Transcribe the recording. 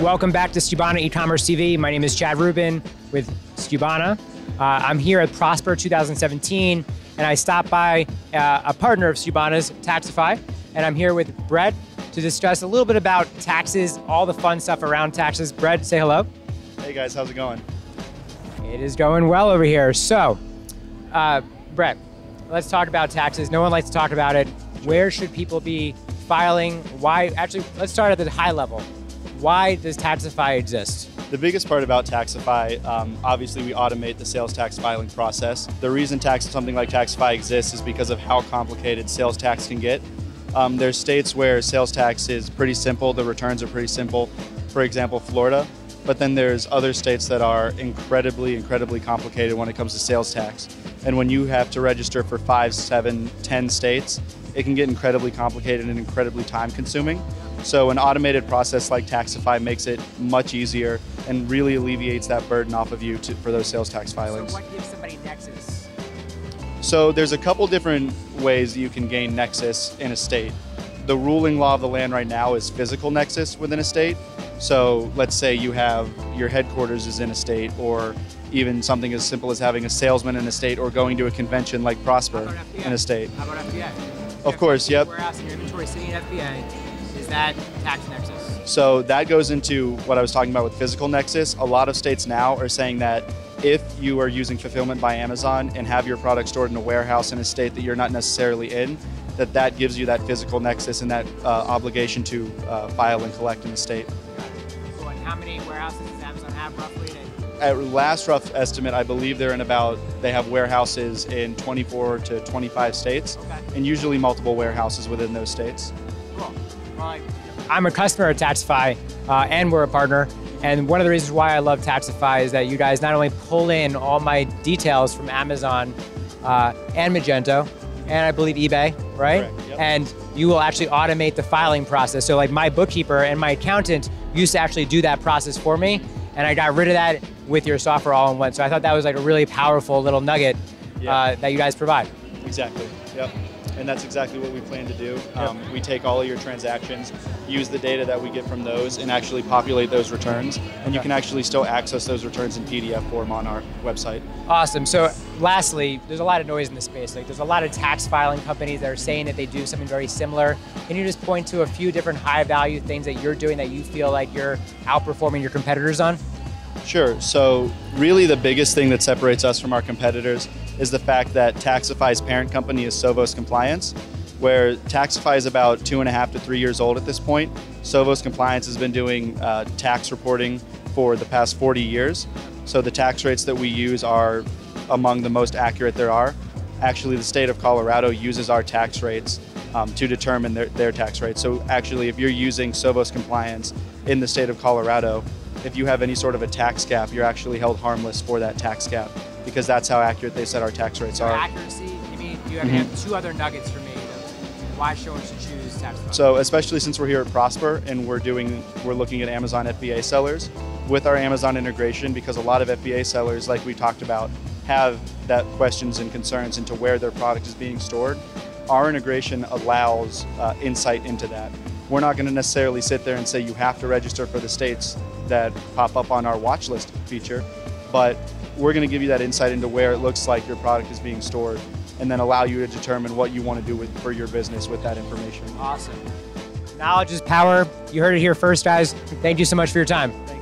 Welcome back to Skubana Ecommerce TV. My name is Chad Rubin with Skubana. I'm here at Prosper 2017, and I stopped by a partner of Skubana's, Taxify, and I'm here with Brett to discuss a little bit about taxes, all the fun stuff around taxes. Brett, say hello. Hey guys, how's it going? It is going well over here. So, Brett, let's talk about taxes. No one likes to talk about it. Where should people be filing? Why? Actually, let's start at the high level. Why does Taxify exist? The biggest part about Taxify, obviously we automate the sales tax filing process. The reason something like Taxify exists is because of how complicated sales tax can get. There's states where sales tax is pretty simple, the returns are pretty simple, for example, Florida. But then there's other states that are incredibly complicated when it comes to sales tax. And when you have to register for 5, 7, 10 states, it can get incredibly complicated and incredibly time consuming. So an automated process like Taxify makes it much easier and really alleviates that burden off of you for those sales tax filings. So what gives somebody Nexus? So there's a couple different ways you can gain Nexus in a state. The ruling law of the land right now is physical Nexus within a state. So let's say you have your headquarters is in a state, or even something as simple as having a salesman in a state, or going to a convention like Prosper in a state. How about FBA? Of course, yep. Warehouse and your inventory sitting in FBA, is that tax Nexus? So that goes into what I was talking about with physical Nexus. A lot of states now are saying that if you are using fulfillment by Amazon and have your product stored in a warehouse in a state that you're not necessarily in, that gives you that physical Nexus and that obligation to file and collect in the state. So how many warehouses does Amazon have roughly? At last rough estimate, I believe they have warehouses in 24 to 25 states, and usually multiple warehouses within those states. Cool. Well, I'm a customer at Taxify, and we're a partner. And one of the reasons why I love Taxify is that you guys not only pull in all my details from Amazon and Magento, and I believe eBay, right? Correct, yep. And you will actually automate the filing process. So like my bookkeeper and my accountant used to actually do that process for me, and I got rid of that with your software all in one. So I thought that was like a really powerful little nugget that you guys provide. Exactly, yep. And that's exactly what we plan to do. Yep. We take all of your transactions, use the data that we get from those, and actually populate those returns. And you can actually still access those returns in PDF form on our website. Awesome. So lastly, there's a lot of noise in the space. Like there's a lot of tax filing companies that are saying that they do something very similar. Can you just point to a few different high value things that you're doing that you feel like you're outperforming your competitors on? Sure. So really the biggest thing that separates us from our competitors is the fact that Taxify's parent company is Sovos Compliance, where Taxify is about 2.5 to 3 years old at this point. Sovos Compliance has been doing tax reporting for the past 40 years. So the tax rates that we use are among the most accurate there are. Actually, the state of Colorado uses our tax rates to determine their tax rates. So actually, if you're using Sovos Compliance in the state of Colorado, if you have any sort of a tax gap, you're actually held harmless for that tax gap, because that's how accurate they said our tax rates are. Accuracy, you have two other nuggets for me. Why someone should choose Taxify? So especially since we're here at Prosper and we're looking at Amazon FBA sellers, with our Amazon integration, because a lot of FBA sellers, like we talked about, have that questions and concerns into where their product is being stored. Our integration allows insight into that. We're not going to necessarily sit there and say you have to register for the states that pop up on our watch list feature, but we're going to give you that insight into where it looks like your product is being stored, and then allow you to determine what you want to do for your business with that information. Awesome. Knowledge is power. You heard it here first, guys. Thank you so much for your time. Thank you.